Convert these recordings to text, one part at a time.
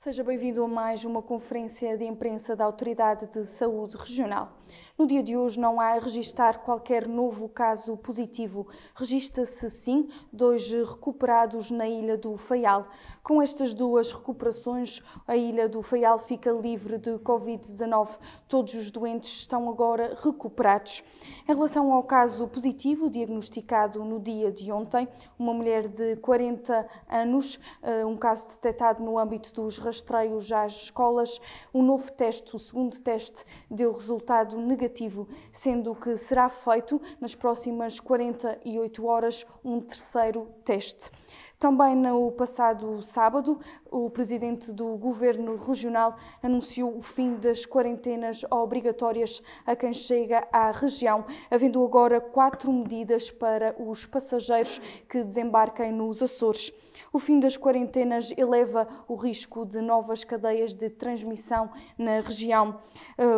Seja bem-vindo a mais uma conferência de imprensa da Autoridade de Saúde Regional. No dia de hoje não há a registar qualquer novo caso positivo. Registra-se sim 2 recuperados na Ilha do Faial. Com estas 2 recuperações, a Ilha do Faial fica livre de Covid-19. Todos os doentes estão agora recuperados. Em relação ao caso positivo diagnosticado no dia de ontem, uma mulher de 40 anos, um caso detectado no âmbito dos rastreios às escolas, um novo teste, o segundo teste, deu resultado negativo, sendo que será feito nas próximas 48 horas um terceiro teste. Também no passado sábado, o presidente do Governo Regional anunciou o fim das quarentenas obrigatórias a quem chega à região, havendo agora 4 medidas para os passageiros que desembarquem nos Açores. O fim das quarentenas eleva o risco de novas cadeias de transmissão na região.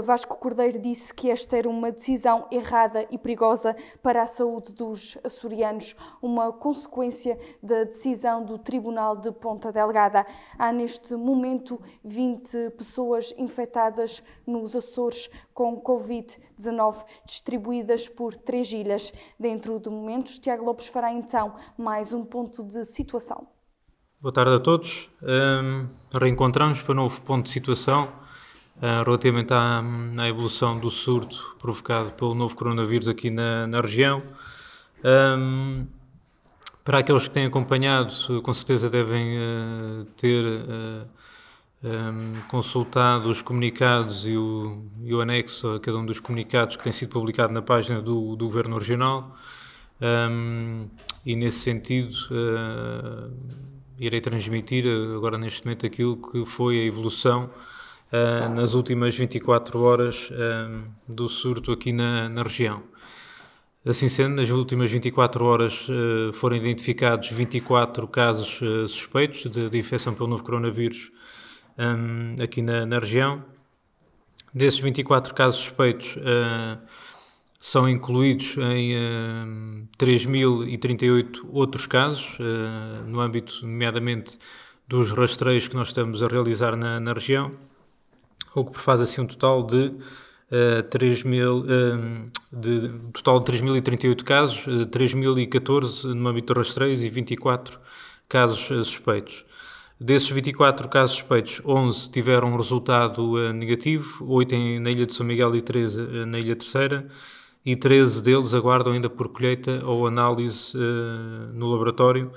Vasco Cordeiro disse que esta era uma decisão errada e perigosa para a saúde dos açorianos, uma consequência da decisão do Tribunal de Ponta Delgada. Há neste momento 20 pessoas infectadas nos Açores com Covid-19, distribuídas por 3 ilhas. Dentro de momentos, Tiago Lopes fará então mais um ponto de situação. Boa tarde a todos. Reencontramos para um novo ponto de situação relativamente à evolução do surto provocado pelo novo coronavírus aqui na região. Para aqueles que têm acompanhado, com certeza devem ter consultado os comunicados e o anexo a cada um dos comunicados que tem sido publicado na página do Governo Regional. E nesse sentido irei transmitir agora neste momento aquilo que foi a evolução nas últimas 24 horas do surto aqui na região. Assim sendo, nas últimas 24 horas foram identificados 24 casos suspeitos de infecção pelo novo coronavírus aqui na região. Desses 24 casos suspeitos, são incluídos em 3.038 outros casos, no âmbito, nomeadamente, dos rastreios que nós estamos a realizar na região, o que faz assim um total de 3.038 casos, 3.014 no âmbito de rastreios e 24 casos suspeitos. Desses 24 casos suspeitos, 11 tiveram um resultado negativo, 8 na Ilha de São Miguel e 13 na Ilha Terceira, e 13 deles aguardam ainda por colheita ou análise no laboratório,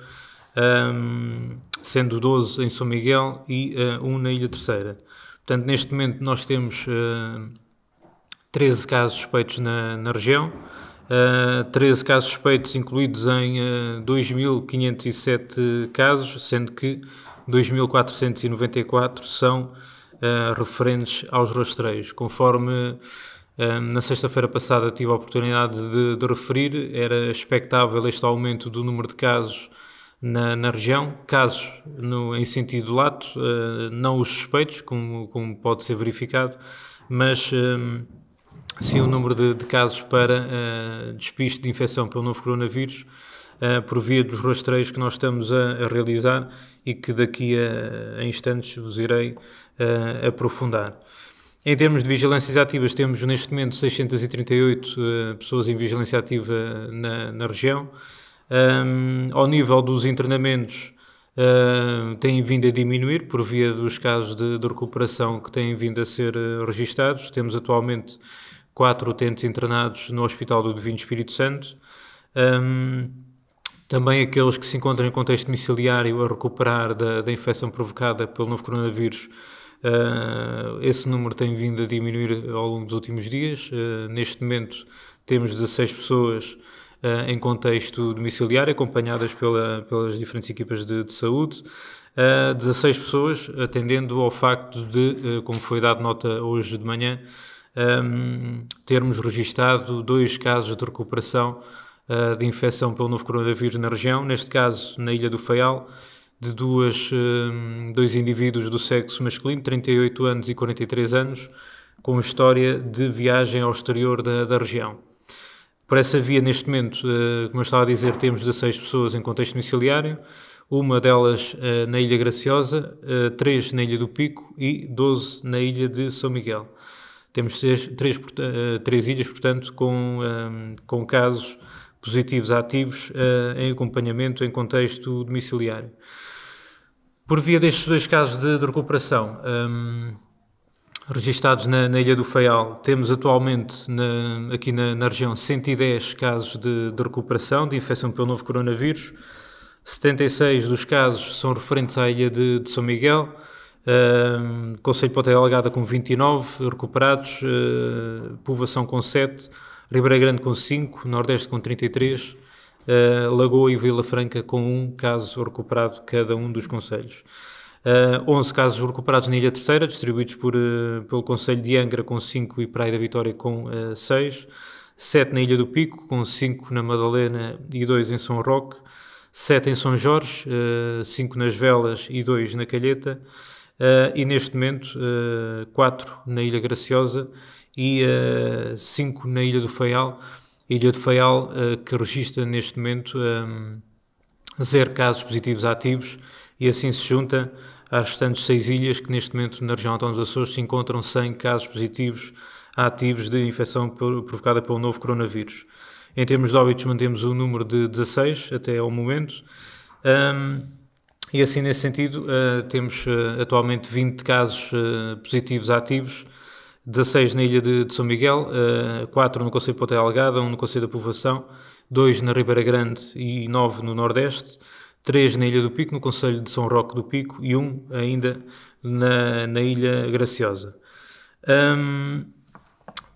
sendo 12 em São Miguel e 1 na Ilha Terceira. Portanto, neste momento nós temos 13 casos suspeitos na região, 13 casos suspeitos incluídos em 2.507 casos, sendo que 2.494 são referentes aos rastreios. Conforme na sexta-feira passada tive a oportunidade de referir, era expectável este aumento do número de casos na região, casos em sentido lato, não os suspeitos, como pode ser verificado, mas sim o número de casos para despiste de infecção pelo novo coronavírus, por via dos rastreios que nós estamos a realizar e que daqui a instantes vos irei aprofundar. Em termos de vigilâncias ativas, temos neste momento 638 pessoas em vigilância ativa na região. Ao nível dos internamentos, têm vindo a diminuir por via dos casos de recuperação que têm vindo a ser registados. Temos atualmente 4 utentes internados no Hospital do Divino Espírito Santo. Também aqueles que se encontram em contexto domiciliário a recuperar da infecção provocada pelo novo coronavírus, esse número tem vindo a diminuir ao longo dos últimos dias. Neste momento temos 16 pessoas em contexto domiciliário, acompanhadas pelas diferentes equipas de saúde, 16 pessoas atendendo ao facto de, como foi dado nota hoje de manhã, termos registado 2 casos de recuperação de infecção pelo novo coronavírus na região, neste caso na Ilha do Faial, de 2 indivíduos do sexo masculino, 38 anos e 43 anos, com história de viagem ao exterior da região. Por essa via, neste momento, como eu estava a dizer, temos 16 pessoas em contexto domiciliário, uma delas na Ilha Graciosa, 3 na Ilha do Pico e 12 na Ilha de São Miguel. Temos três ilhas, portanto, com casos positivos ativos em acompanhamento em contexto domiciliário. Por via destes 2 casos de recuperação registados na Ilha do Faial, temos atualmente aqui na região 110 casos de recuperação de infecção pelo novo coronavírus. 76 dos casos são referentes à Ilha de São Miguel, Concelho de Ponta Delgada com 29 recuperados, Povoação com 7, Ribeira Grande com 5, Nordeste com 33, Lagoa e Vila Franca com 1 caso recuperado cada um dos concelhos. 11 casos recuperados na Ilha Terceira, distribuídos pelo Concelho de Angra com 5 e Praia da Vitória com 6, 7 na Ilha do Pico, com 5 na Madalena e 2 em São Roque, 7 em São Jorge, 5 nas Velas e 2 na Calheta, e neste momento 4 na Ilha Graciosa e 5 na Ilha do Faial. Ilha do Faial que registra neste momento 0 casos positivos ativos e assim se junta às restantes 6 ilhas que neste momento na região autónoma dos Açores se encontram 100 casos positivos ativos de infecção provocada pelo novo coronavírus. Em termos de óbitos mantemos o número de 16 até ao momento e assim nesse sentido temos atualmente 20 casos positivos ativos, 16 na Ilha de São Miguel, 4 no Concelho de Ponta Delgada, 1 no Concelho da Povoação, 2 na Ribeira Grande e 9 no Nordeste, 3 na Ilha do Pico, no Concelho de São Roque do Pico e 1 ainda na Ilha Graciosa.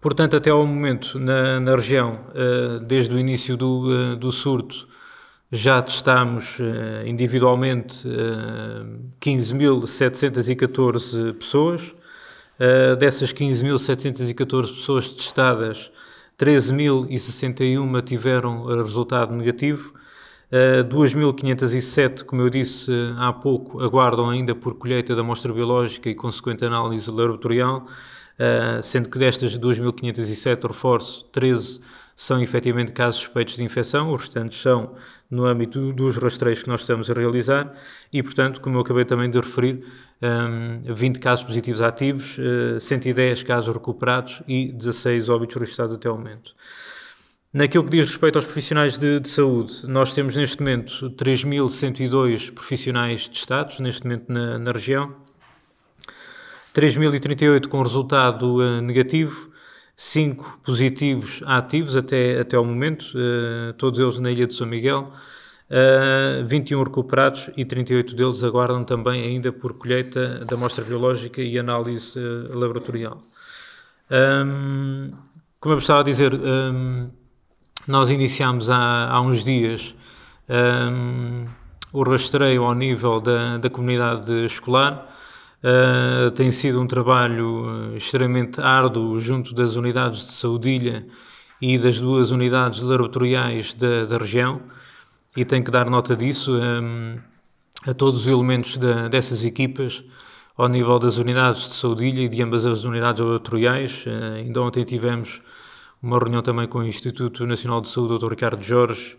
Portanto, até ao momento, na região, desde o início do surto, já testámos individualmente 15.714 pessoas. Dessas 15.714 pessoas testadas, 13.061 tiveram resultado negativo. 2.507, como eu disse há pouco, aguardam ainda por colheita da amostra biológica e consequente análise laboratorial, sendo que destas 2.507, reforço, 13 são efetivamente casos suspeitos de infecção, os restantes são no âmbito dos rastreios que nós estamos a realizar e, portanto, como eu acabei também de referir, 20 casos positivos ativos, 110 casos recuperados e 16 óbitos registrados até ao momento. Naquilo que diz respeito aos profissionais de saúde, nós temos neste momento 3.102 profissionais testados, neste momento na região, 3.038 com resultado negativo, 5 positivos ativos até ao momento, todos eles na Ilha de São Miguel, 21 recuperados e 38 deles aguardam também ainda por colheita da amostra biológica e análise laboratorial. Como eu estava a dizer, nós iniciámos há uns dias o rastreio ao nível da comunidade escolar. Tem sido um trabalho extremamente árduo junto das unidades de saudilha e das 2 unidades laboratoriais da região e tenho que dar nota disso a todos os elementos dessas equipas ao nível das unidades de saudilha e de ambas as unidades laboratoriais. Ainda ontem tivemos uma reunião também com o Instituto Nacional de Saúde, Dr. Ricardo Jorge,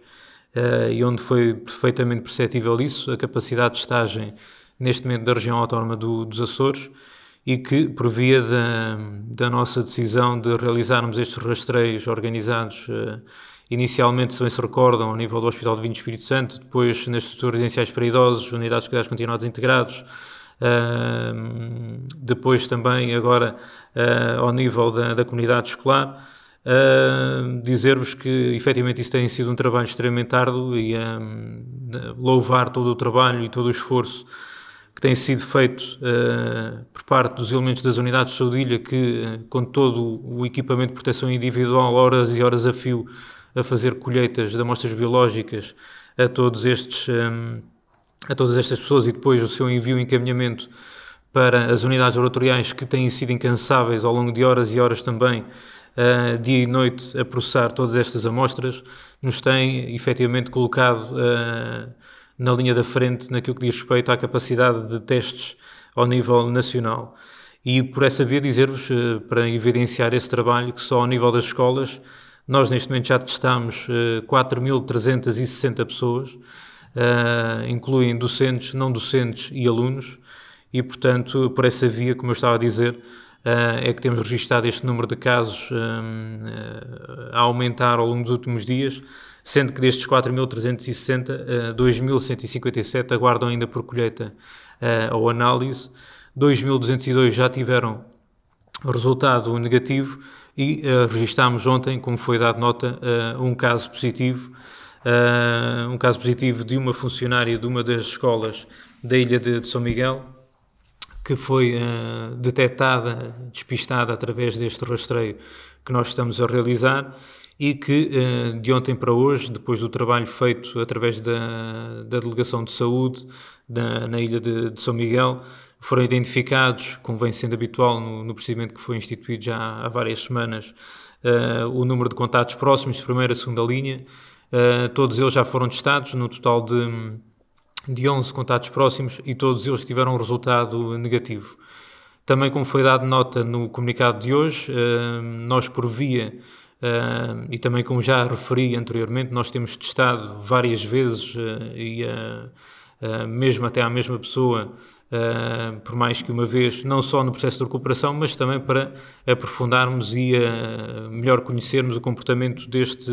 e onde foi perfeitamente perceptível isso, a capacidade de estagem neste momento da região autónoma dos Açores e que, por via da nossa decisão de realizarmos estes rastreios organizados, inicialmente, se bem se recordam, ao nível do Hospital Divino Espírito Santo, depois nas estruturas residenciais para idosos, unidades de cuidados continuados integrados, depois também agora ao nível da comunidade escolar, dizer-vos que efetivamente isso tem sido um trabalho extremamente árduo e louvar todo o trabalho e todo o esforço que tem sido feito por parte dos elementos das unidades de saudilha que, com todo o equipamento de proteção individual, horas e horas a fio, a fazer colheitas de amostras biológicas a todas estas pessoas e depois o seu envio e encaminhamento para as unidades laboratoriais que têm sido incansáveis ao longo de horas e horas também, dia e noite, a processar todas estas amostras, nos tem efetivamente colocado na linha da frente naquilo que diz respeito à capacidade de testes ao nível nacional. E por essa via dizer-vos, para evidenciar esse trabalho, que só ao nível das escolas, nós neste momento já testámos 4.360 pessoas, incluem docentes, não docentes e alunos, e, portanto, por essa via, como eu estava a dizer, é que temos registado este número de casos a aumentar ao longo dos últimos dias, sendo que destes 4.360, 2.157 aguardam ainda por colheita ou análise, 2.202 já tiveram resultado negativo e registámos ontem, como foi dado nota, um caso positivo de uma funcionária de uma das escolas da ilha de São Miguel, que foi detectada, despistada através deste rastreio que nós estamos a realizar e que de ontem para hoje, depois do trabalho feito através da Delegação de Saúde na ilha de São Miguel, foram identificados, como vem sendo habitual no procedimento que foi instituído já há várias semanas, o número de contatos próximos de primeira e segunda linha. Todos eles já foram testados, no total de 11 contatos próximos, e todos eles tiveram um resultado negativo. Também, como foi dado nota no comunicado de hoje, nós por via, e também como já referi anteriormente, nós temos testado várias vezes, mesmo até à mesma pessoa, por mais que uma vez, não só no processo de recuperação, mas também para aprofundarmos e melhor conhecermos o comportamento deste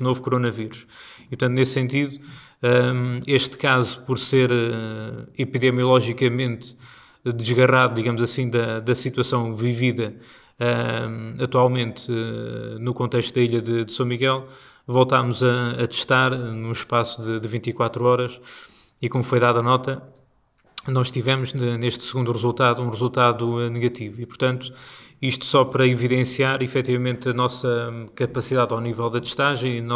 novo coronavírus. E, portanto, nesse sentido, este caso, por ser epidemiologicamente desgarrado, digamos assim, da situação vivida atualmente no contexto da ilha de São Miguel, voltámos a testar num espaço de 24 horas e, como foi dada a nota, nós tivemos neste segundo resultado um resultado negativo e, portanto, isto só para evidenciar efetivamente a nossa capacidade ao nível da testagem e o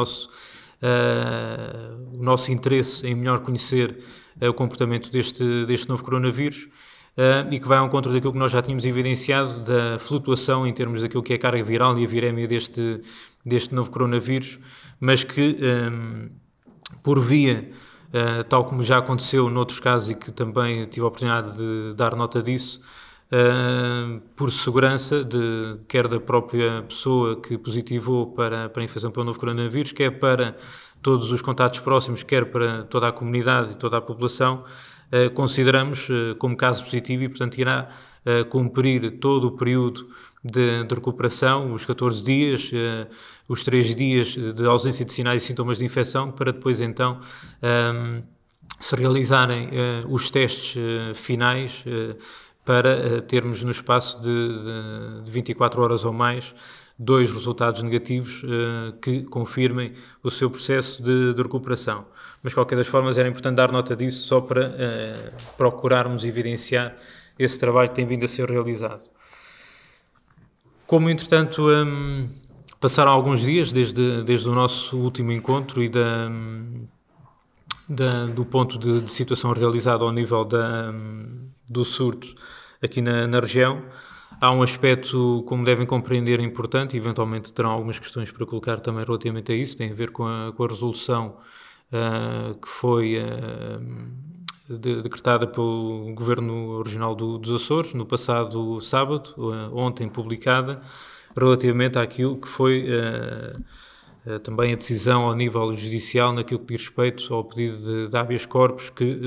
nosso interesse em melhor conhecer o comportamento deste novo coronavírus e que vai ao encontro daquilo que nós já tínhamos evidenciado da flutuação em termos daquilo que é a carga viral e a virémia deste novo coronavírus, mas que por via, tal como já aconteceu noutros casos e que também tive a oportunidade de dar nota disso, por segurança quer da própria pessoa que positivou para a infecção pelo novo coronavírus, quer para todos os contatos próximos, quer para toda a comunidade e toda a população, consideramos como caso positivo e, portanto, irá cumprir todo o período de recuperação, os 14 dias, os 3 dias de ausência de sinais e sintomas de infecção, para depois então se realizarem os testes finais para termos no espaço de 24 horas ou mais 2 resultados negativos que confirmem o seu processo de recuperação. Mas, de qualquer das formas, era importante dar nota disso só para procurarmos evidenciar esse trabalho que tem vindo a ser realizado. Como, entretanto, passaram alguns dias desde o nosso último encontro e do ponto de situação realizado ao nível do surto aqui na região, há um aspecto, como devem compreender, importante, e eventualmente terão algumas questões para colocar também relativamente a isso, tem a ver com a resolução que foi decretada pelo Governo Regional dos Açores no passado sábado, ontem publicada, relativamente àquilo que foi também a decisão ao nível judicial naquilo que diz respeito ao pedido de habeas corpus que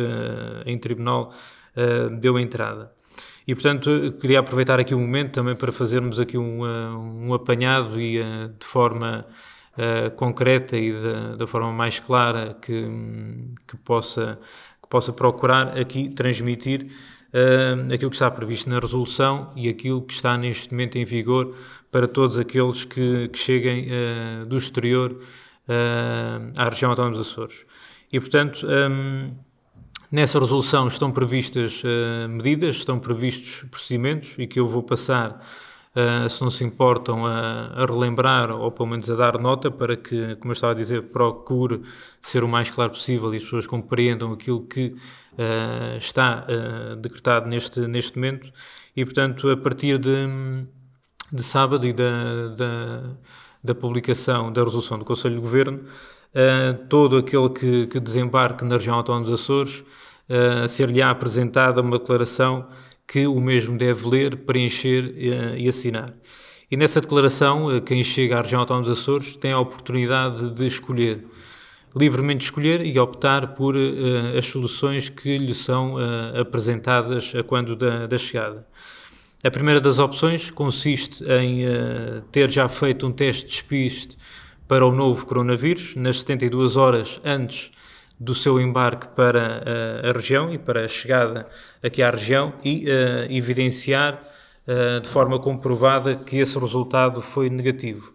em tribunal deu entrada. E, portanto, queria aproveitar aqui um momento também para fazermos aqui um apanhado e de forma concreta e da forma mais clara que possa procurar aqui transmitir aquilo que está previsto na resolução e aquilo que está neste momento em vigor para todos aqueles que cheguem do exterior à região autónoma dos Açores. E, portanto, nessa resolução estão previstas medidas, estão previstos procedimentos e que eu vou passar, se não se importam, a relembrar ou pelo menos a dar nota para que, como eu estava a dizer, procure ser o mais claro possível e as pessoas compreendam aquilo que está decretado neste momento. E, portanto, a partir de sábado e da publicação da resolução do Conselho de Governo, todo aquele que desembarque na região autónoma dos Açores, ser-lhe-á apresentada uma declaração que o mesmo deve ler, preencher e assinar. E nessa declaração, quem chega à região autónoma dos Açores tem a oportunidade de escolher livremente escolher e optar por as soluções que lhe são apresentadas a quando da chegada. A primeira das opções consiste em ter já feito um teste de despiste para o novo coronavírus nas 72 horas antes do seu embarque para a região e para a chegada aqui à região e evidenciar de forma comprovada que esse resultado foi negativo.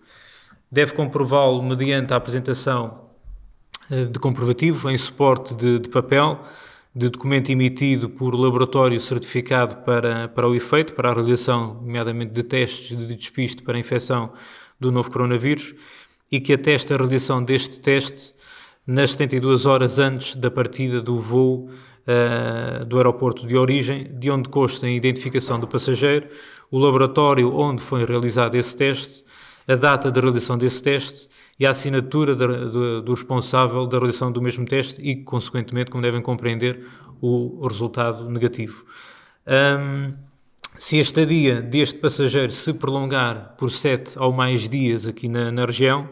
Deve comprová-lo mediante a apresentação de comprovativo em suporte de papel, de documento emitido por laboratório certificado para o efeito, para a realização, nomeadamente, de testes de despiste para a infecção do novo coronavírus e que ateste a realização deste teste nas 72 horas antes da partida do voo do aeroporto de origem, de onde consta a identificação do passageiro, o laboratório onde foi realizado esse teste, a data de realização desse teste e a assinatura do responsável da realização do mesmo teste e, consequentemente, como devem compreender, o resultado negativo. Se a estadia deste passageiro se prolongar por 7 ou mais dias aqui na região,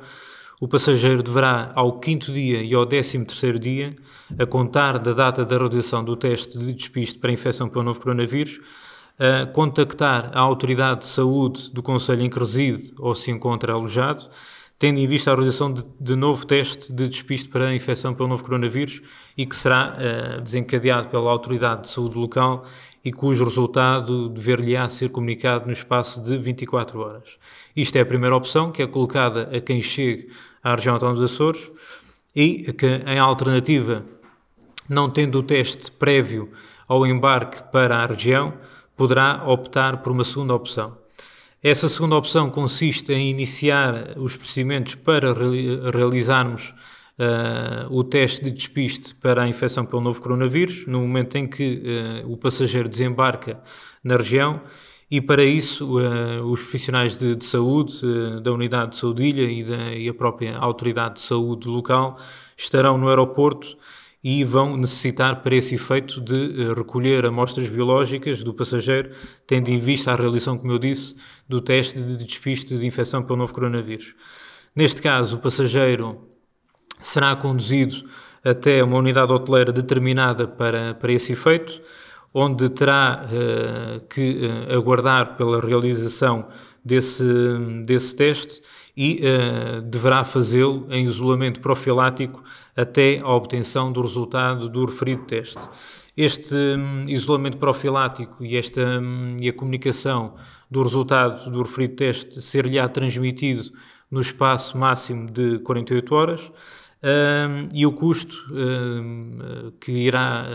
o passageiro deverá, ao 5º dia e ao 13º dia, a contar da data da realização do teste de despiste para a infecção pelo novo coronavírus, contactar a autoridade de saúde do concelho em que reside ou se encontra alojado, tendo em vista a realização de novo teste de despiste para a infecção pelo novo coronavírus e que será desencadeado pela autoridade de saúde local e cujo resultado dever-lhe-á ser comunicado no espaço de 24 horas. Isto é a primeira opção, que é colocada a quem chegue à região autónoma dos Açores e que, em alternativa, não tendo o teste prévio ao embarque para a região, poderá optar por uma segunda opção. Essa segunda opção consiste em iniciar os procedimentos para realizarmos o teste de despiste para a infecção pelo novo coronavírus, no momento em que o passageiro desembarca na região, e para isso os profissionais de saúde, da Unidade de Saúde Ilha e a própria Autoridade de Saúde local estarão no aeroporto e vão necessitar, para esse efeito, de recolher amostras biológicas do passageiro, tendo em vista a realização, como eu disse, do teste de despiste de infecção pelo novo coronavírus. Neste caso, o passageiro será conduzido até uma unidade hoteleira determinada para esse efeito, onde terá que aguardar pela realização desse teste e deverá fazê-lo em isolamento profilático até a obtenção do resultado do referido teste. Este isolamento profilático e a comunicação do resultado do referido teste ser-lhe-á transmitido no espaço máximo de 48 horas e o custo que irá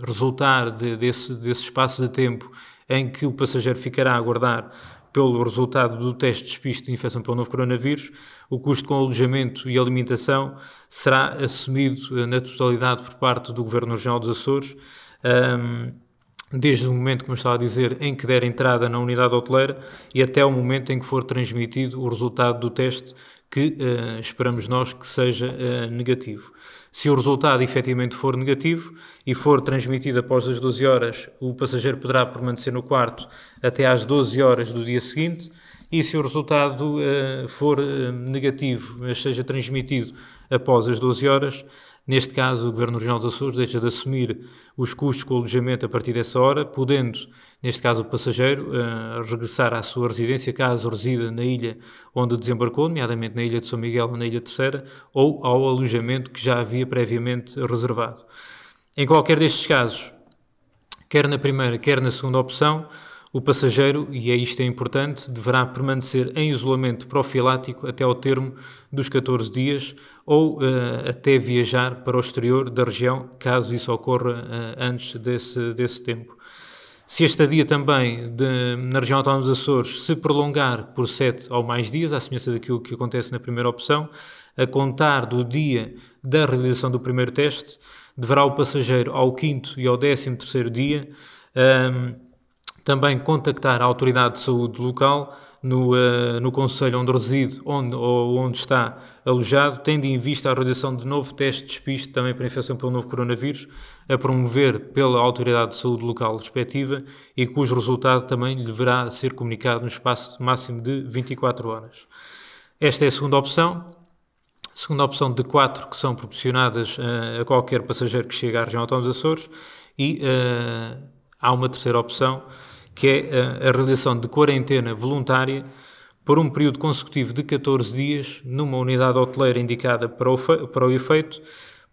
resultar desse espaço de tempo em que o passageiro ficará a aguardar pelo resultado do teste de despiste de infecção pelo novo coronavírus, o custo com alojamento e alimentação será assumido na totalidade por parte do Governo Regional dos Açores, desde o momento, como estava a dizer, em que der entrada na unidade hoteleira e até o momento em que for transmitido o resultado do teste, que esperamos nós que seja negativo. Se o resultado efetivamente for negativo e for transmitido após as 12 horas, o passageiro poderá permanecer no quarto até às 12 horas do dia seguinte, e se o resultado for negativo, mas seja transmitido após as 12 horas, neste caso o Governo Regional dos Açores deixa de assumir os custos com o alojamento a partir dessa hora, podendo, neste caso o passageiro, regressar à sua residência, caso resida na ilha onde desembarcou, nomeadamente na ilha de São Miguel ou na ilha Terceira, ou ao alojamento que já havia previamente reservado. Em qualquer destes casos, quer na primeira, quer na segunda opção, o passageiro, e isto é importante, deverá permanecer em isolamento profilático até ao termo dos 14 dias ou até viajar para o exterior da região, caso isso ocorra antes desse tempo. Se a estadia também na região autónoma dos Açores se prolongar por 7 ou mais dias, à semelhança daquilo que acontece na primeira opção, a contar do dia da realização do primeiro teste, deverá o passageiro ao 5º e ao 13º dia também contactar a autoridade de saúde local no concelho onde reside ou onde está alojado, tendo em vista a realização de novo teste de despiste também para a infecção pelo novo coronavírus, a promover pela autoridade de saúde local respectiva e cujo resultado também lhe deverá ser comunicado no espaço máximo de 24 horas. Esta é a segunda opção. Segunda opção de 4 que são proporcionadas a qualquer passageiro que chega à região autónoma dos Açores, e há uma terceira opção, que é a realização de quarentena voluntária por um período consecutivo de 14 dias numa unidade hoteleira indicada para o efeito,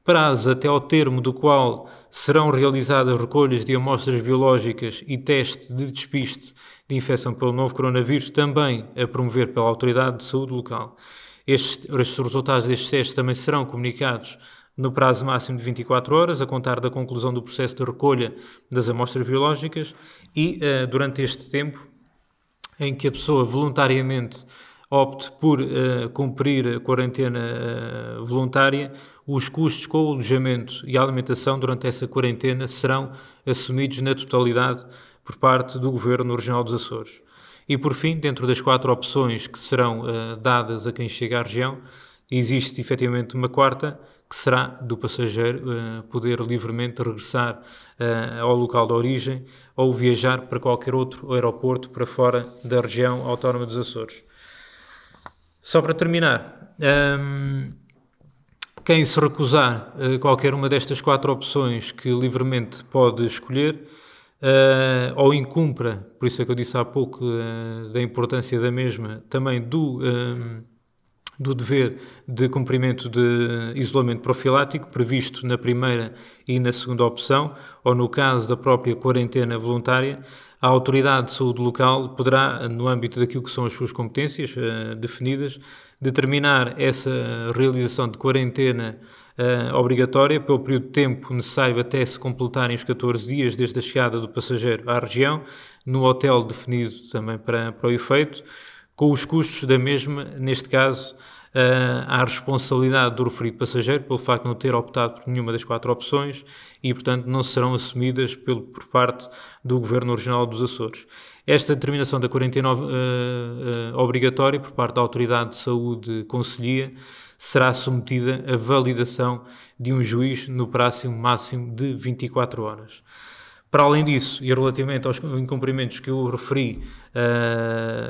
prazo até ao termo do qual serão realizadas recolhas de amostras biológicas e teste de despiste de infecção pelo novo coronavírus, também a promover pela Autoridade de Saúde local. Estes resultados destes testes também serão comunicados no prazo máximo de 24 horas, a contar da conclusão do processo de recolha das amostras biológicas, e durante este tempo em que a pessoa voluntariamente opte por cumprir a quarentena voluntária, os custos com o alojamento e a alimentação durante essa quarentena serão assumidos na totalidade por parte do Governo Regional dos Açores. E por fim, dentro das 4 opções que serão dadas a quem chega à região, existe efetivamente uma quarta, que será do passageiro poder livremente regressar ao local de origem ou viajar para qualquer outro aeroporto para fora da região autónoma dos Açores. Só para terminar, quem se recusar a qualquer uma destas 4 opções que livremente pode escolher, ou incumpra, por isso é que eu disse há pouco da importância da mesma, também do dever de cumprimento de isolamento profilático previsto na primeira e na segunda opção, ou no caso da própria quarentena voluntária, a Autoridade de Saúde local poderá, no âmbito daquilo que são as suas competências definidas, determinar essa realização de quarentena obrigatória pelo período de tempo necessário até se completarem os 14 dias desde a chegada do passageiro à região, no hotel definido também para o efeito, com os custos da mesma, neste caso, à responsabilidade do referido passageiro pelo facto de não ter optado por nenhuma das 4 opções e, portanto, não serão assumidas por parte do Governo Regional dos Açores. Esta determinação da quarentena obrigatória por parte da Autoridade de Saúde Conselhia será submetida à validação de um juiz no prazo máximo de 24 horas. Para além disso, e relativamente aos incumprimentos que eu referi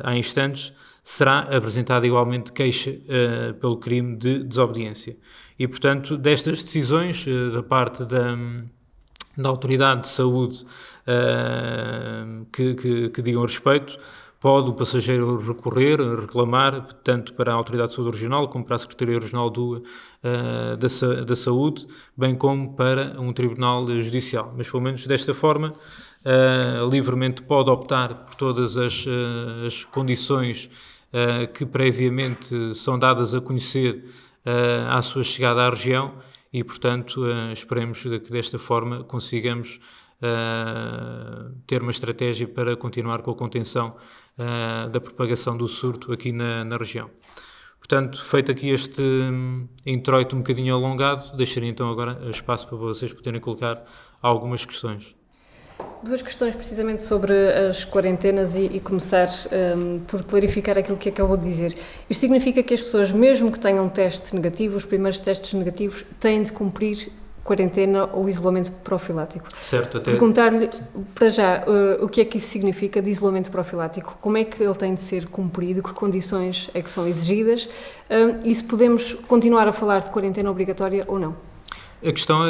há instantes, será apresentada igualmente queixa pelo crime de desobediência. E, portanto, destas decisões da parte da Autoridade de Saúde que digam respeito, pode o passageiro recorrer, reclamar, tanto para a Autoridade de Saúde Regional como para a Secretaria Regional da Saúde, bem como para um Tribunal Judicial. Mas, pelo menos desta forma, livremente pode optar por todas as condições que previamente são dadas a conhecer à sua chegada à região e, portanto, esperemos que desta forma consigamos ter uma estratégia para continuar com a contenção da propagação do surto aqui na região. Portanto, feito aqui este introito um bocadinho alongado, deixaria então agora espaço para vocês poderem colocar algumas questões. 2 questões precisamente sobre as quarentenas e começar por clarificar aquilo que acabou de dizer. Isto significa que as pessoas, mesmo que tenham teste negativo, os primeiros testes negativos, têm de cumprir quarentena ou isolamento profilático. Certo, até... Perguntar-lhe, para já, o que é que isso significa de isolamento profilático? Como é que ele tem de ser cumprido? Que condições é que são exigidas? E se podemos continuar a falar de quarentena obrigatória ou não? A questão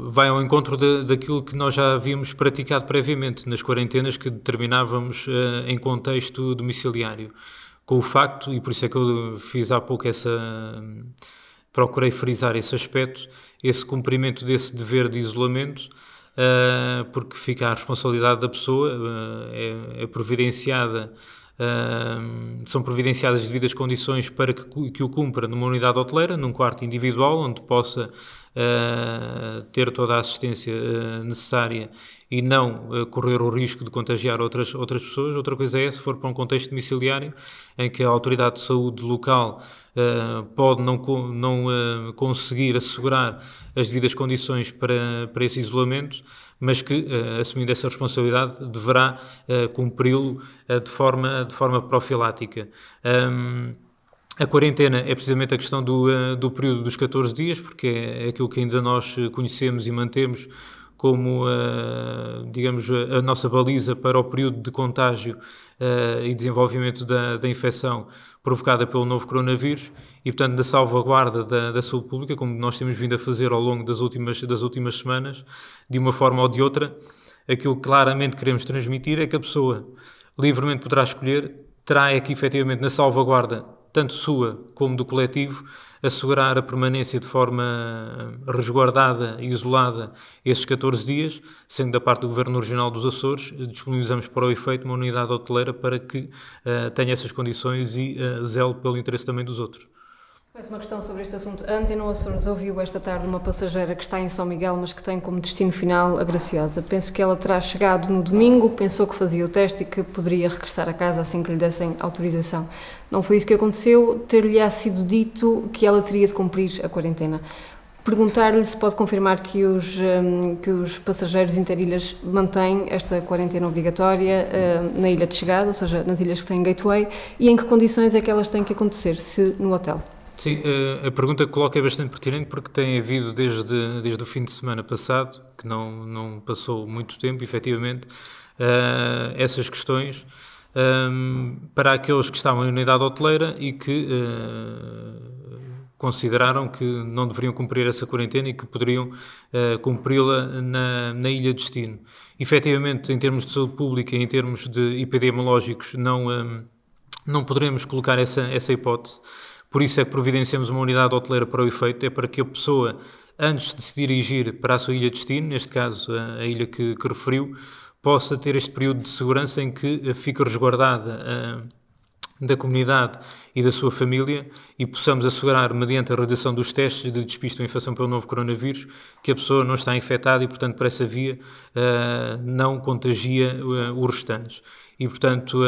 vai ao encontro daquilo que nós já havíamos praticado previamente nas quarentenas que determinávamos em contexto domiciliário. Com o facto, e por isso é que eu fiz há pouco procurei frisar esse aspecto, esse cumprimento desse dever de isolamento, porque fica a responsabilidade da pessoa, é providenciada, são providenciadas as devidas condições para que o cumpra numa unidade hoteleira, num quarto individual, onde possa ter toda a assistência necessária e não correr o risco de contagiar outras pessoas. Outra coisa é se for para um contexto domiciliário, em que a Autoridade de Saúde local pode não conseguir assegurar as devidas condições para esse isolamento, mas que, assumindo essa responsabilidade, deverá cumpri-lo de forma profilática. A quarentena é precisamente a questão do período dos 14 dias, porque é aquilo que ainda nós conhecemos e mantemos como, digamos, a nossa baliza para o período de contágio e desenvolvimento da infecção provocada pelo novo coronavírus e, portanto, da salvaguarda da saúde pública, como nós temos vindo a fazer ao longo das últimas semanas, de uma forma ou de outra. Aquilo que claramente queremos transmitir é que a pessoa livremente poderá escolher, terá é que, efetivamente, na salvaguarda, tanto sua como do coletivo, assegurar a permanência de forma resguardada e isolada esses 14 dias, sendo da parte do Governo Regional dos Açores, disponibilizamos para o efeito uma unidade hoteleira para que tenha essas condições e zele pelo interesse também dos outros. Mais uma questão sobre este assunto. A Antena Açores ouviu esta tarde uma passageira que está em São Miguel, mas que tem como destino final a Graciosa. Penso que ela terá chegado no domingo, pensou que fazia o teste e que poderia regressar a casa assim que lhe dessem autorização. Não foi isso que aconteceu, ter-lhe-á sido dito que ela teria de cumprir a quarentena. Perguntar-lhe se pode confirmar que os passageiros interilhas mantêm esta quarentena obrigatória na ilha de chegada, ou seja, nas ilhas que têm gateway, e em que condições é que elas têm que acontecer, se no hotel. Sim, a pergunta que coloca é bastante pertinente porque tem havido desde o fim de semana passado, que não passou muito tempo, efetivamente, essas questões para aqueles que estavam em unidade hoteleira e que consideraram que não deveriam cumprir essa quarentena e que poderiam cumpri-la na ilha de destino. Efetivamente, em termos de saúde pública e em termos de epidemiológicos, não poderemos colocar essa hipótese. Por isso é que providenciamos uma unidade hoteleira para o efeito, é para que a pessoa, antes de se dirigir para a sua ilha de destino, neste caso a ilha que referiu, possa ter este período de segurança em que fica resguardada da comunidade e da sua família e possamos assegurar, mediante a realização dos testes de despiste da infecção pelo novo coronavírus, que a pessoa não está infectada e, portanto, por essa via não contagia os restantes. E, portanto,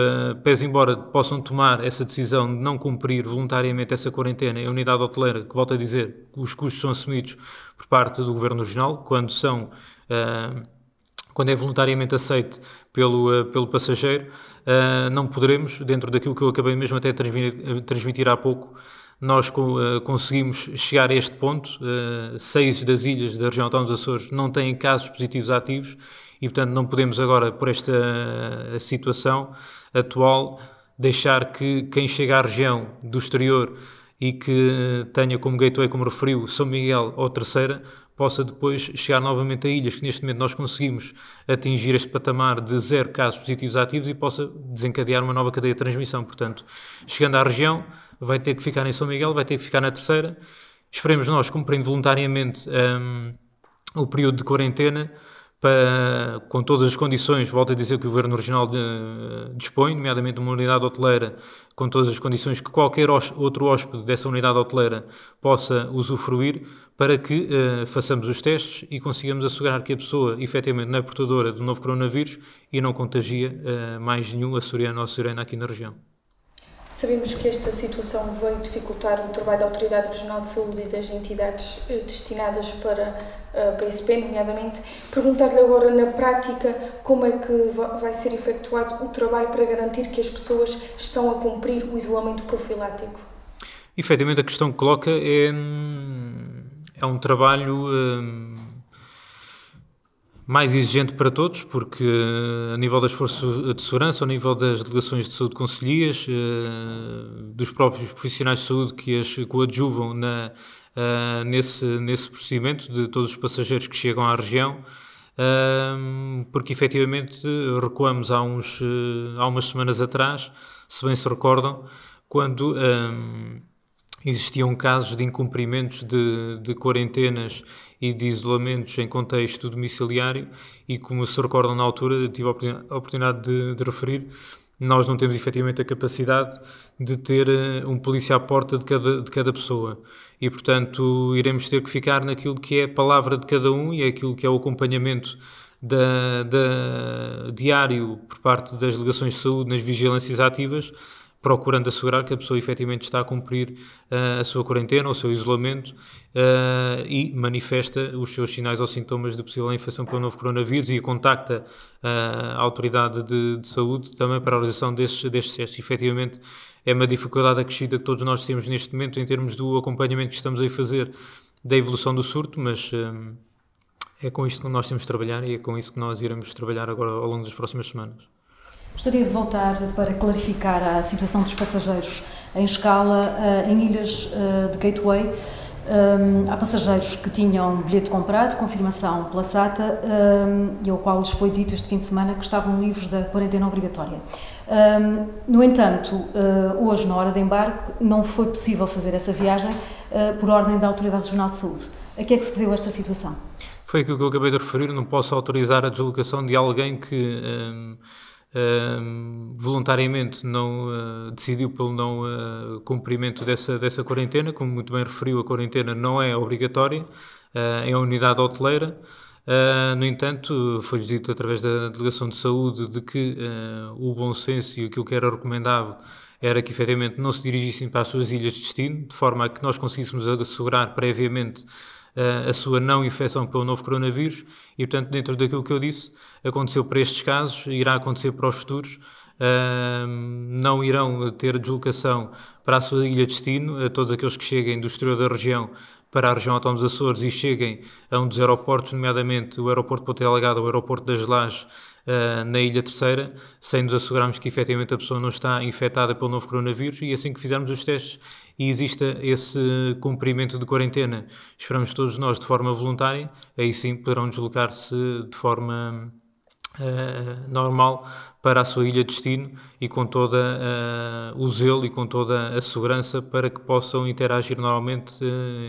pese embora possam tomar essa decisão de não cumprir voluntariamente essa quarentena em unidade hoteleira, que, volto a dizer, os custos são assumidos por parte do Governo Regional, quando é voluntariamente aceite pelo passageiro, não poderemos, dentro daquilo que eu acabei mesmo até transmitir há pouco, nós conseguimos chegar a este ponto. 6 das ilhas da região autónoma dos Açores não têm casos positivos ativos e, portanto, não podemos agora, por esta situação atual, deixar que quem chega à região do exterior e que tenha como gateway, como referiu, São Miguel ou Terceira, possa depois chegar novamente a ilhas que neste momento nós conseguimos atingir este patamar de 0 casos positivos ativos e possa desencadear uma nova cadeia de transmissão. Portanto, chegando à região, vai ter que ficar em São Miguel, vai ter que ficar na Terceira. Esperemos nós, cumprindo voluntariamente o período de quarentena, com todas as condições, volto a dizer que o Governo Regional dispõe, nomeadamente uma unidade hoteleira, com todas as condições que qualquer outro hóspede dessa unidade hoteleira possa usufruir, para que façamos os testes e consigamos assegurar que a pessoa efetivamente não é portadora do novo coronavírus e não contagia mais nenhum açoriano ou açoriana aqui na região. Sabemos que esta situação veio dificultar o trabalho da Autoridade Regional de Saúde e das entidades destinadas para a PSP, nomeadamente. Perguntar-lhe agora, na prática, como é que vai ser efetuado o trabalho para garantir que as pessoas estão a cumprir o isolamento profilático? Efetivamente, a questão que coloca é um trabalho mais exigente para todos, porque a nível das forças de segurança, ao nível das delegações de saúde concelhias, dos próprios profissionais de saúde que as coadjuvam nesse procedimento de todos os passageiros que chegam à região, porque efetivamente recuamos há umas semanas atrás, se bem se recordam, quando existiam casos de incumprimentos de quarentenas e de isolamentos em contexto domiciliário e, como se recordam na altura, tive a oportunidade de referir, nós não temos efetivamente a capacidade de ter um polícia à porta de cada pessoa e, portanto, iremos ter que ficar naquilo que é a palavra de cada um e aquilo que é o acompanhamento diário por parte das delegações de saúde nas vigilâncias ativas, procurando assegurar que a pessoa efetivamente está a cumprir a sua quarentena, o seu isolamento e manifesta os seus sinais ou sintomas de possível infecção pelo novo coronavírus e contacta a autoridade de saúde também para a realização destes testes. Efetivamente é uma dificuldade acrescida que todos nós temos neste momento em termos do acompanhamento que estamos a fazer da evolução do surto, mas É com isto que nós temos de trabalhar e é com isso que nós iremos trabalhar agora ao longo das próximas semanas. Gostaria de voltar para clarificar a situação dos passageiros em escala em ilhas de Gateway. Há passageiros que tinham bilhete comprado, confirmação pela SATA, e ao qual lhes foi dito este fim de semana que estavam livres da quarentena obrigatória. No entanto, hoje, na hora de embarque, não foi possível fazer essa viagem por ordem da Autoridade Regional de Saúde. A que é que se deveu esta situação? Foi aquilo que eu acabei de referir, não posso autorizar a deslocação de alguém que voluntariamente não decidiu pelo não cumprimento dessa quarentena. Como muito bem referiu, a quarentena não é obrigatória, é a unidade hoteleira. No entanto, foi-lhes dito através da Delegação de Saúde de que o bom senso e aquilo que era recomendável era que efetivamente não se dirigissem para as suas ilhas de destino, de forma a que nós conseguíssemos assegurar previamente a sua não infecção pelo novo coronavírus e, portanto, dentro daquilo que eu disse, aconteceu para estes casos, irá acontecer para os futuros, não irão ter deslocação para a sua ilha de destino, todos aqueles que cheguem do exterior da região para a região autónoma dos Açores e cheguem a um dos aeroportos, nomeadamente o aeroporto de Ponta Delgada ou o aeroporto das Lajes, na Ilha Terceira, sem nos assegurarmos que efetivamente a pessoa não está infectada pelo novo coronavírus, e assim que fizermos os testes e exista esse cumprimento de quarentena, esperamos todos nós de forma voluntária, aí sim poderão deslocar-se de forma normal para a sua ilha de destino e com todo o zelo e com toda a segurança para que possam interagir normalmente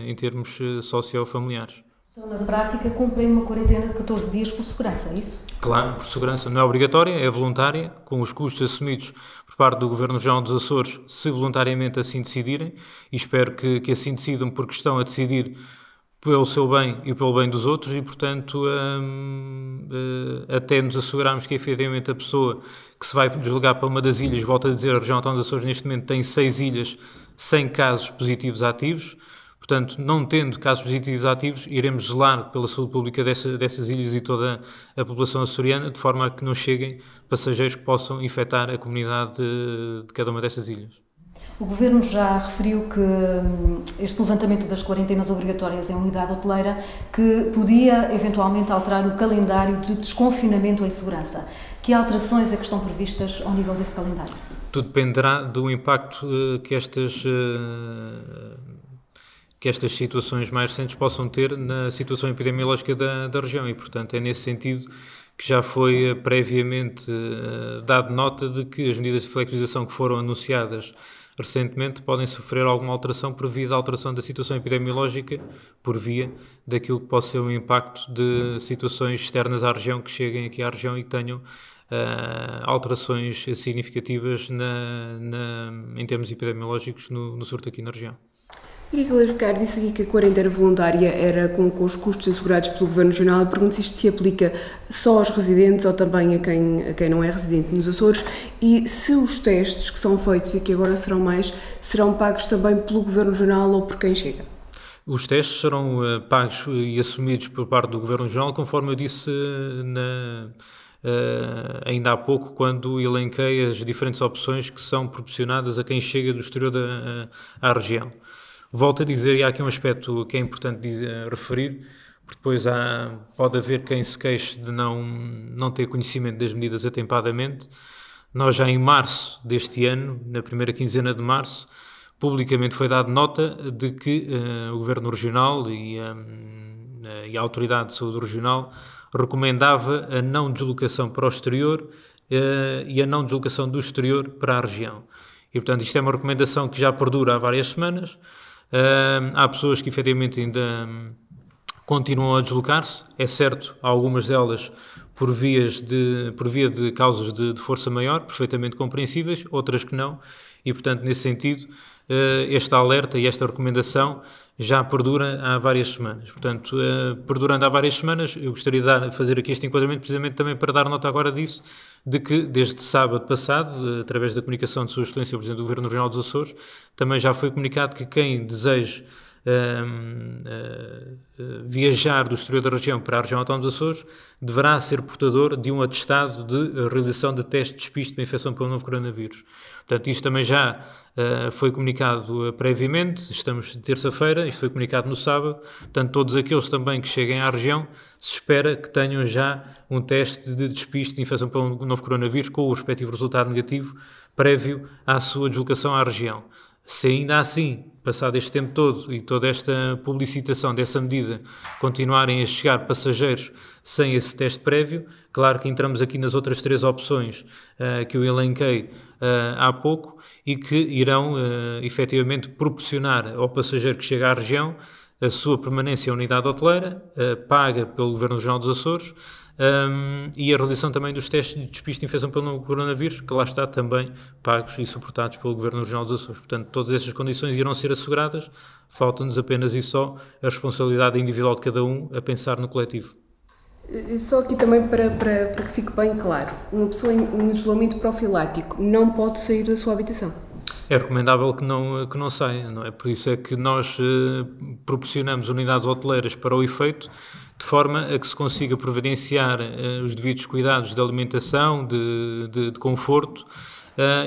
em termos sociofamiliares. Então, na prática, cumprem uma quarentena de 14 dias por segurança, é isso? Claro, por segurança, não é obrigatória, é voluntária, com os custos assumidos por parte do Governo Regional dos Açores, se voluntariamente assim decidirem, e espero que assim decidam, porque estão a decidir pelo seu bem e pelo bem dos outros, e portanto até nos assegurarmos que efetivamente a pessoa que se vai deslocar para uma das ilhas, volto a dizer, a região autónoma dos Açores neste momento tem 6 ilhas sem casos positivos ativos. Portanto, não tendo casos positivos ativos, iremos zelar pela saúde pública dessas ilhas e toda a população açoriana, de forma a que não cheguem passageiros que possam infectar a comunidade de cada uma dessas ilhas. O Governo já referiu que este levantamento das quarentenas obrigatórias em unidade hoteleira que podia eventualmente alterar o calendário de desconfinamento em segurança. Que alterações é que estão previstas ao nível desse calendário? Tudo dependerá do impacto que estas situações mais recentes possam ter na situação epidemiológica da região, e portanto é nesse sentido que já foi previamente dado nota de que as medidas de flexibilização que foram anunciadas recentemente podem sofrer alguma alteração por via da alteração da situação epidemiológica, por via daquilo que possa ser um impacto de situações externas à região que cheguem aqui à região e que tenham alterações significativas em termos epidemiológicos no surto aqui na região. Queria clarificar, disse aqui que a quarentena voluntária era com os custos assegurados pelo Governo Regional. Pergunto se isto se aplica só aos residentes ou também a quem não é residente nos Açores, e se os testes que são feitos e que agora serão mais, serão pagos também pelo Governo Regional ou por quem chega? Os testes serão pagos e assumidos por parte do Governo Regional, conforme eu disse ainda há pouco, quando elenquei as diferentes opções que são proporcionadas a quem chega do exterior à região. Volto a dizer, e há aqui um aspecto que é importante referir, porque depois pode haver quem se queixe de não ter conhecimento das medidas atempadamente. Nós já em março deste ano, na primeira quinzena de março, publicamente foi dado nota de que o Governo Regional e a Autoridade de Saúde Regional recomendava a não deslocação para o exterior e a não deslocação do exterior para a região. E, portanto, isto é uma recomendação que já perdura há várias semanas. Há pessoas que efetivamente ainda continuam a deslocar-se, é certo, algumas delas por via de causas de força maior, perfeitamente compreensíveis, outras que não, e portanto nesse sentido este alerta e esta recomendação já perdura há várias semanas. Portanto, perdurando há várias semanas, eu gostaria de fazer aqui este enquadramento precisamente também para dar nota agora disso, de que desde sábado passado, através da comunicação de Sua Excelência o Presidente do Governo Regional dos Açores, também já foi comunicado que quem deseje viajar do exterior da região para a região autónoma dos Açores deverá ser portador de um atestado de realização de teste de despiste de infecção pelo novo coronavírus. Portanto, isto também já foi comunicado previamente, estamos de terça-feira, isto foi comunicado no sábado, portanto, todos aqueles também que cheguem à região, se espera que tenham já um teste de despiste de infecção pelo novo coronavírus com o respectivo resultado negativo prévio à sua deslocação à região. Se ainda assim, passado este tempo todo e toda esta publicitação dessa medida, continuarem a chegar passageiros sem esse teste prévio, claro que entramos aqui nas outras 3 opções que eu elenquei há pouco e que irão efetivamente proporcionar ao passageiro que chega à região a sua permanência em unidade hoteleira, paga pelo Governo Regional dos Açores, e a realização também dos testes de despiste de infecção pelo novo coronavírus, que lá está também pagos e suportados pelo Governo Regional dos Açores. Portanto, todas essas condições irão ser asseguradas, falta-nos apenas e só a responsabilidade individual de cada um a pensar no coletivo. Só aqui também para que fique bem claro, uma pessoa em isolamento profilático não pode sair da sua habitação? É recomendável que não saia, não é? Por isso é que nós proporcionamos unidades hoteleiras para o efeito, de forma a que se consiga providenciar os devidos cuidados de alimentação, de conforto,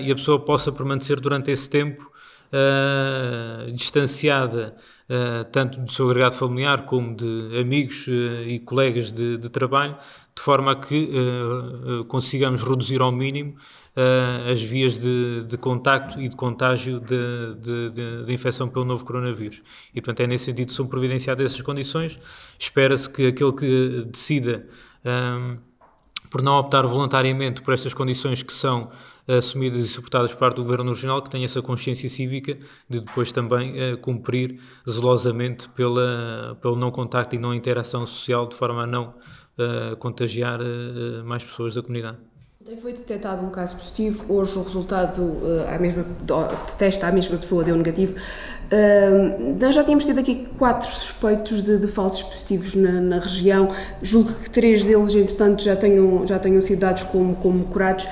e a pessoa possa permanecer durante esse tempo distanciada, tanto do seu agregado familiar como de amigos e colegas de trabalho, de forma a que consigamos reduzir ao mínimo as vias de contacto e de contágio de infecção pelo novo coronavírus. E, portanto, é nesse sentido que são providenciadas essas condições. Espera-se que aquele que decida por não optar voluntariamente por estas condições que são assumidas e suportadas por parte do Governo Regional, que tenha essa consciência cívica de depois também cumprir zelosamente pelo não contacto e não interação social, de forma a não contagiar mais pessoas da comunidade. Foi detectado um caso positivo, hoje o resultado de teste à mesma pessoa deu negativo. Nós já tínhamos tido aqui 4 suspeitos de falsos positivos na região, julgo que 3 deles, entretanto, já tenham sido dados como curados.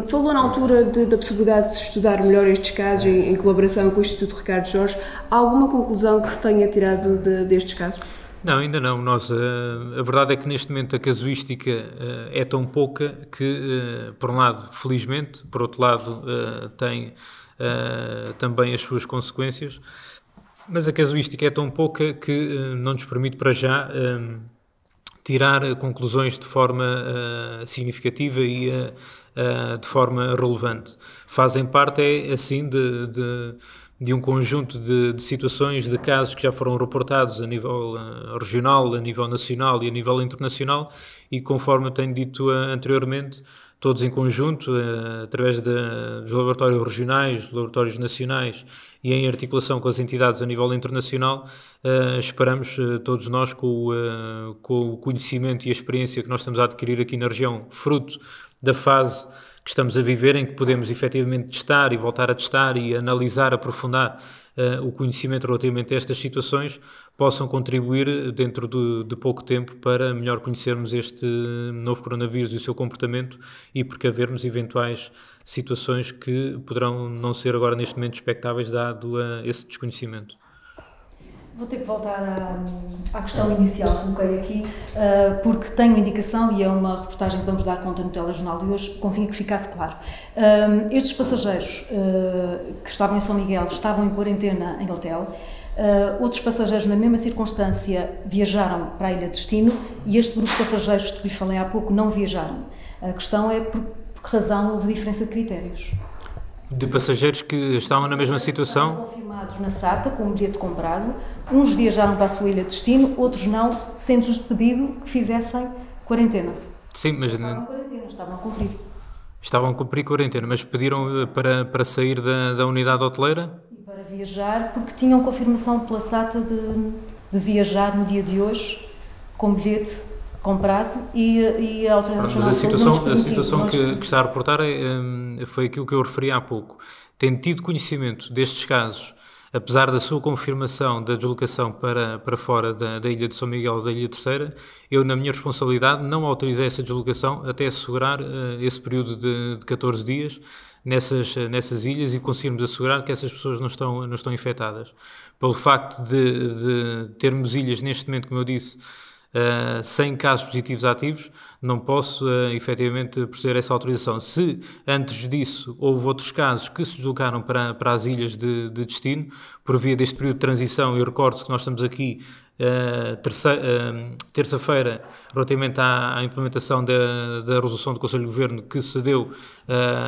Falou na altura da possibilidade de se estudar melhor estes casos em colaboração com o Instituto Ricardo Jorge. Há alguma conclusão que se tenha tirado destes casos? Não, ainda não. A verdade é que neste momento a casuística é tão pouca que, por um lado, felizmente, por outro lado, tem também as suas consequências, mas a casuística é tão pouca que não nos permite para já tirar conclusões de forma significativa e de forma relevante. Fazem parte, assim, de um conjunto de situações, de casos que já foram reportados a nível regional, a nível nacional e a nível internacional, e conforme eu tenho dito anteriormente, todos em conjunto, através dos laboratórios regionais, dos laboratórios nacionais e em articulação com as entidades a nível internacional, esperamos todos nós, com o conhecimento e a experiência que nós estamos a adquirir aqui na região, fruto da fase que estamos a viver, em que podemos efetivamente testar e voltar a testar e analisar, aprofundar o conhecimento relativamente a estas situações, possam contribuir dentro de pouco tempo para melhor conhecermos este novo coronavírus e o seu comportamento e precavermos eventuais situações que poderão não ser agora neste momento expectáveis dado esse desconhecimento. Vou ter que voltar à questão inicial que coloquei aqui, porque tenho indicação, e é uma reportagem que vamos dar conta no telejornal de hoje, convinha que ficasse claro. Estes passageiros que estavam em São Miguel estavam em quarentena em hotel, outros passageiros na mesma circunstância viajaram para a ilha de destino e este grupo de passageiros que lhe falei há pouco não viajaram. A questão é por que razão houve diferença de critérios. De passageiros que estavam na mesma situação? Estavam confirmados na SATA com um bilhete comprado, uns viajaram para a sua ilha de destino, outros não, sendo-lhes pedido que fizessem quarentena. Sim, mas estavam a cumprir. Estavam a cumprir quarentena, mas pediram para sair da unidade hoteleira? E para viajar, porque tinham confirmação pela SATA de viajar no dia de hoje com bilhete comprado e a autoridade nacional. Mas a situação que está a reportar foi aquilo que eu referi há pouco. Tendo tido conhecimento destes casos apesar da sua confirmação da deslocação para fora da Ilha de São Miguel, da Ilha Terceira, eu, na minha responsabilidade, não autorizei essa deslocação até assegurar esse período de 14 dias nessas ilhas e conseguirmos assegurar que essas pessoas não estão infectadas. Pelo facto de termos ilhas neste momento, como eu disse, sem casos positivos ativos, não posso efetivamente proceder a essa autorização. Se antes disso houve outros casos que se deslocaram para as ilhas de destino, por via deste período de transição, e recordo que nós estamos aqui terça-feira, relativamente à implementação da resolução do Conselho de Governo, que se deu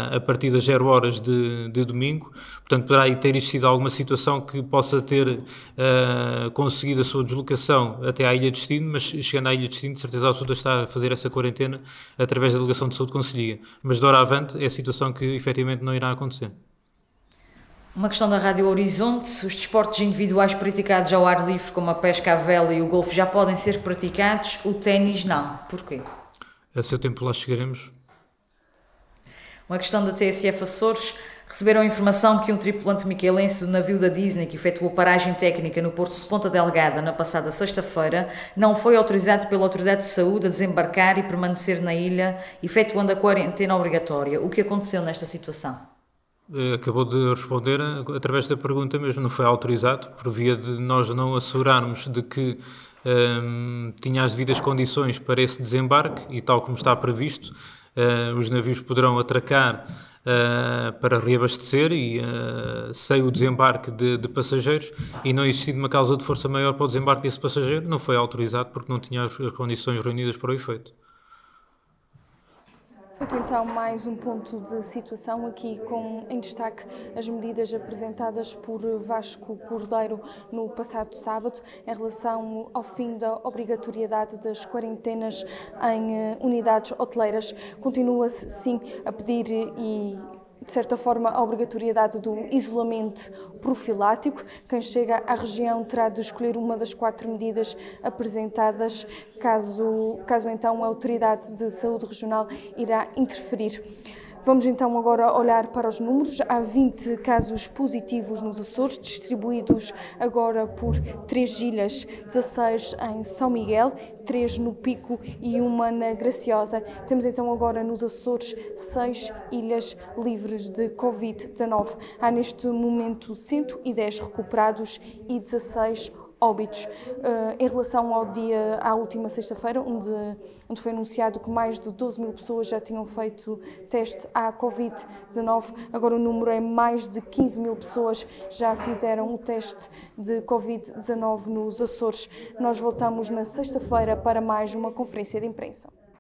a partir das 0 horas de domingo. Portanto, poderá aí ter existido alguma situação que possa ter conseguido a sua deslocação até à Ilha de Destino, mas chegando à Ilha de Destino, de certeza absoluta está a fazer essa quarentena através da Delegação de Saúde Conselhia. Mas de hora avante é a situação que efetivamente não irá acontecer. Uma questão da Rádio Horizonte: os desportos individuais praticados ao ar livre, como a pesca, a vela e o golfe, já podem ser praticados, o ténis não. Porquê? A seu tempo lá chegaremos. Uma questão da TSF Açores: receberam a informação que um tripulante miquelense do navio da Disney, que efetuou paragem técnica no porto de Ponta Delgada na passada sexta-feira, não foi autorizado pela Autoridade de Saúde a desembarcar e permanecer na ilha, efetuando a quarentena obrigatória. O que aconteceu nesta situação? Acabou de responder através da pergunta mesmo, não foi autorizado, por via de nós não assegurarmos de que tinha as devidas condições para esse desembarque, e tal como está previsto, os navios poderão atracar para reabastecer e sem o desembarque de passageiros, e não existindo uma causa de força maior para o desembarque desse passageiro, não foi autorizado porque não tinha as condições reunidas para o efeito. Feito então mais um ponto de situação aqui em destaque as medidas apresentadas por Vasco Cordeiro no passado sábado em relação ao fim da obrigatoriedade das quarentenas em unidades hoteleiras. Continua-se sim a pedir de certa forma, a obrigatoriedade do isolamento profilático. Quem chega à região terá de escolher uma das 4 medidas apresentadas, caso então a Autoridade de Saúde Regional irá interferir. Vamos então agora olhar para os números. Há 20 casos positivos nos Açores, distribuídos agora por 3 ilhas, 16 em São Miguel, 3 no Pico e uma na Graciosa. Temos então agora nos Açores 6 ilhas livres de Covid-19. Há neste momento 110 recuperados e 16 óbitos. Em relação à última sexta-feira, onde foi anunciado que mais de 12 mil pessoas já tinham feito teste à Covid-19, agora o número é mais de 15 mil pessoas já fizeram o teste de Covid-19 nos Açores. Nós voltamos na sexta-feira para mais uma conferência de imprensa.